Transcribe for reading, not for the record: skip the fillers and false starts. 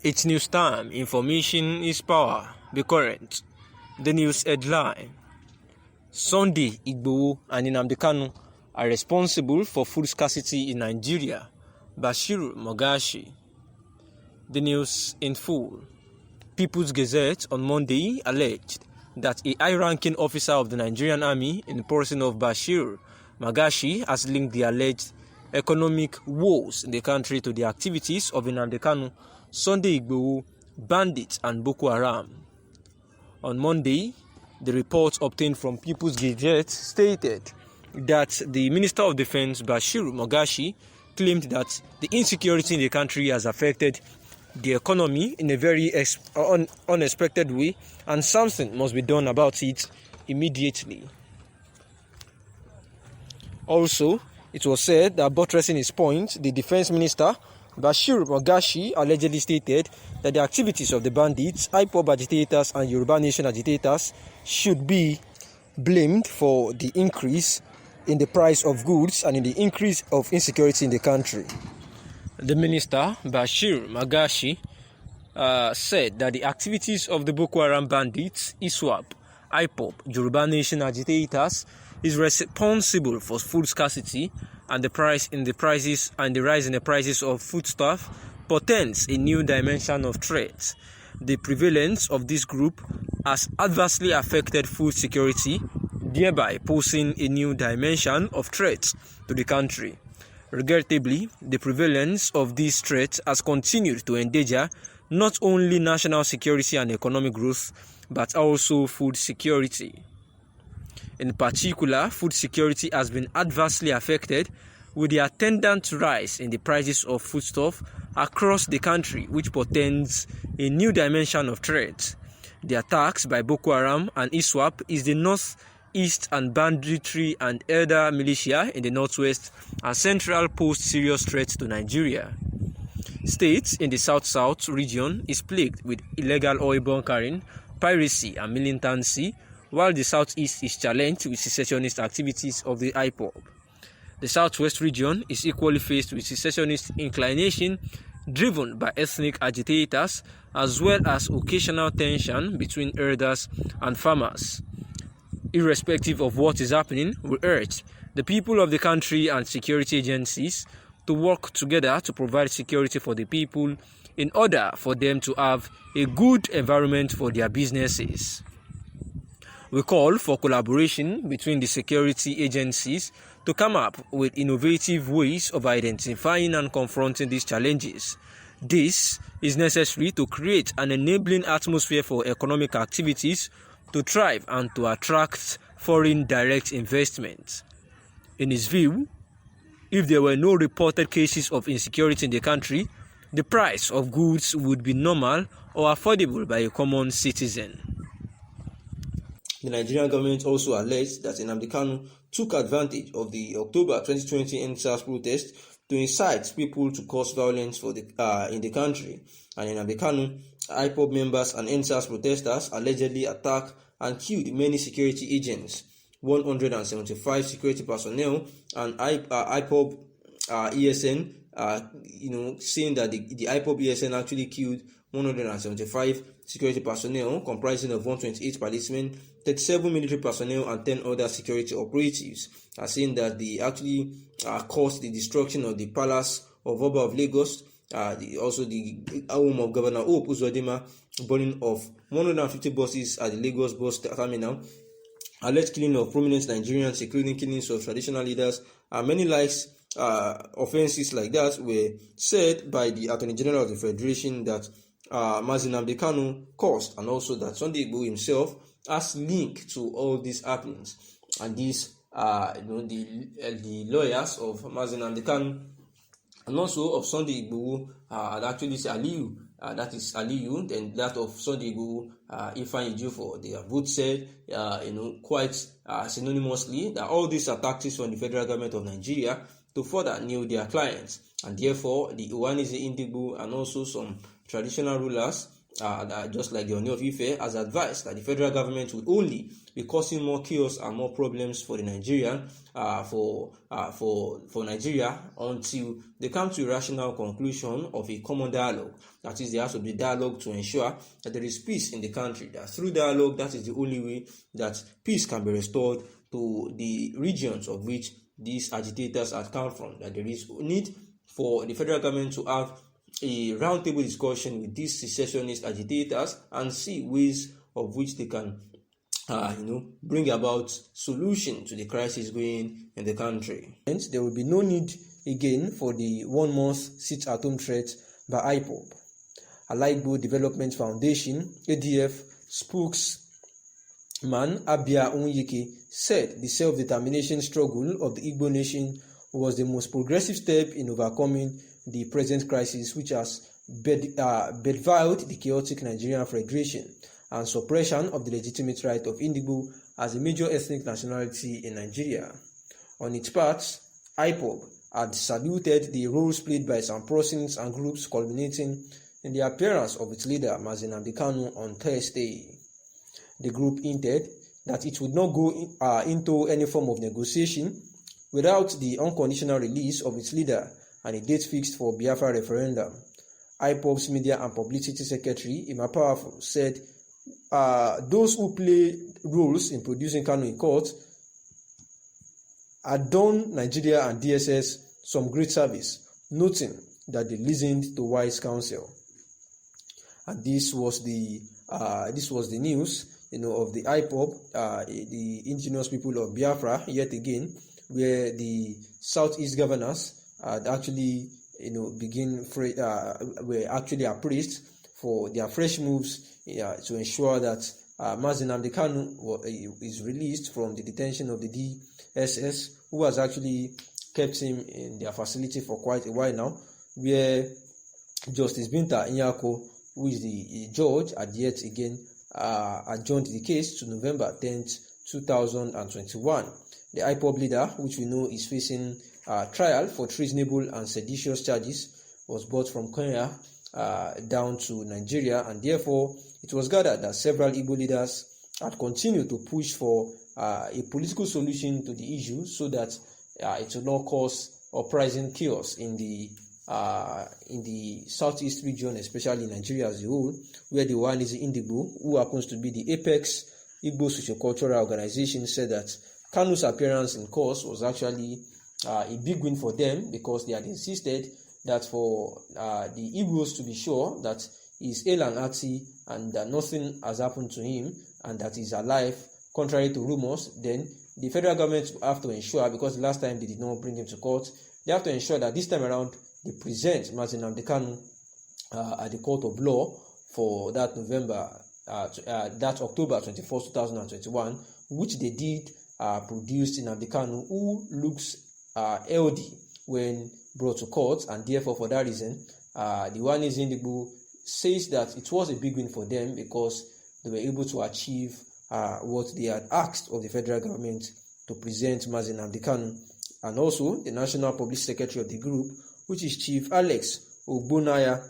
It's news time. Information is power. Be current. The news headline: Sunday Igboho and Nnamdi Kanu are responsible for food scarcity in Nigeria. Bashir Mogashi. The news in full. People's Gazette on Monday alleged that a high-ranking officer of the Nigerian army in the person of Bashir Mogashi has linked the alleged economic woes in the country to the activities of Nnamdi Kanu, Sunday Igboho, bandits and Boko Haram. On Monday, the report obtained from People's Gazette stated that the Minister of Defense, Bashir Mogashi, claimed that the insecurity in the country has affected the economy in a very unexpected way, and something must be done about it immediately. Also, it was said that, buttressing his point, the Defense Minister, Bashir Mogashi, allegedly stated that the activities of the bandits, IPOB agitators and Yoruba Nation agitators should be blamed for the increase in the price of goods and in the increase of insecurity in the country. The minister, Bashir Mogashi, said that the activities of the Boko Haram bandits, ISWAP, IPOB, Yoruba Nation agitators is responsible for food scarcity, and the rise in the prices of foodstuff portends a new dimension of threat. The prevalence of this group has adversely affected food security, thereby posing a new dimension of threat to the country. Regrettably, the prevalence of this threat has continued to endanger not only national security and economic growth, but also food security. In particular, food security has been adversely affected with the attendant rise in the prices of foodstuff across the country, which portends a new dimension of threat. The attacks by Boko Haram and ISWAP is the northeast and banditry and elder militia in the northwest and central pose serious threats to Nigeria. States in the south-south region is plagued with illegal oil bunkering, piracy and militancy, while the southeast is challenged with secessionist activities of the IPOB. The southwest region is equally faced with secessionist inclination driven by ethnic agitators, as well as occasional tension between herders and farmers. Irrespective of what is happening, we urge the people of the country and security agencies to work together to provide security for the people in order for them to have a good environment for their businesses. We call for collaboration between the security agencies to come up with innovative ways of identifying and confronting these challenges. This is necessary to create an enabling atmosphere for economic activities to thrive and to attract foreign direct investment. In his view, if there were no reported cases of insecurity in the country, the price of goods would be normal or affordable by a common citizen. The Nigerian government also alleged that Nnamdi Kanu took advantage of the October 2020 NSAS protest to incite people to cause violence in the country. And Nnamdi Kanu, IPOB members and NSAS protesters allegedly attacked and killed many security agents, 175 security personnel, and IPOB ESN, saying that the IPOB ESN actually killed 175 security personnel, comprising of 128 policemen, 37 military personnel, and 10 other security operatives, are saying that they actually caused the destruction of the palace of Oba of Lagos, also the home of Governor Hope Uzodinma, burning of 150 buses at the Lagos bus terminal, alleged killing of prominent Nigerians, including killings of traditional leaders, and many likes. Offenses like that were said by the Attorney General of the Federation that Nnamdi Kanu caused, and also that Sunday Igboho himself has link to all these happenings. And these the lawyers of Nnamdi Kanu and also of Sunday Igboho actually say Aliyu, that is Aliyu, then that of Sunday Igboho, Ifeanyi Ejiofor, they have both said quite synonymously that all these are tactics from the federal government of Nigeria to further nail their clients, and therefore the Uwanize Indigbo and also some traditional rulers just like the Oni of Ife, has advised that the federal government would only be causing more chaos and more problems for the Nigerian, for Nigeria, until they come to a rational conclusion of a common dialogue. That is, there has to be dialogue to ensure that there is peace in the country. That through dialogue, that is the only way that peace can be restored to the regions of which these agitators have come from. That there is need for the federal government to have a roundtable discussion with these secessionist agitators and see ways of which they can bring about solution to the crisis going in the country. Hence, there will be no need again for the 1 month sit-at-home threat by IPOB. Alaigbo Development Foundation, ADF spokesman Abia Onyeke said the self-determination struggle of the Igbo nation was the most progressive step in overcoming the present crisis, which has bedevilled the chaotic Nigerian Federation and suppression of the legitimate right of Indigo as a major ethnic nationality in Nigeria. On its part, IPOB had saluted the roles played by some persons and groups, culminating in the appearance of its leader, Nnamdi Kanu, on Thursday. The group hinted that it would not go into any form of negotiation without the unconditional release of its leader and a date fixed for Biafra referendum. IPOB's Media and Publicity Secretary, Ima Powerful, said those who play roles in producing Kanu in court had done Nigeria and DSS some great service, noting that they listened to wise counsel. And this was the news, of the IPOB, the indigenous people of Biafra, yet again, where the Southeast governors had actually, were actually appraised for their fresh moves to ensure that Nnamdi Kanu is released from the detention of the DSS, who has actually kept him in their facility for quite a while now, where Justice Binta Nyako, who is the judge, had yet again adjourned the case to November 10th, 2021. The IPOB leader, which we know is facing trial for treasonable and seditious charges, was brought from Kenya down to Nigeria, and therefore it was gathered that several Igbo leaders had continued to push for a political solution to the issue so that it will not cause uprising chaos in the southeast region, especially Nigeria as a whole, where the one is Indigo, who happens to be the apex Igbo sociocultural organization, said that Kanu's appearance in court was actually a big win for them, because they had insisted that for the Igbos to be sure that he's ill and hearty and that nothing has happened to him and that he's alive, contrary to rumors, then the federal government will have to ensure, because the last time they did not bring him to court, they have to ensure that this time around they present Nnamdi Kanu at the court of law for that that October 24th, 2021, which they did produce Nnamdi Kanu, who looks healthy when brought to court, and therefore for that reason, the one is Indigo says that it was a big win for them because they were able to achieve what they had asked of the federal government to present Nnamdi Kanu. And also the National Public Secretary of the group, which is Chief Alex Ogbonaya,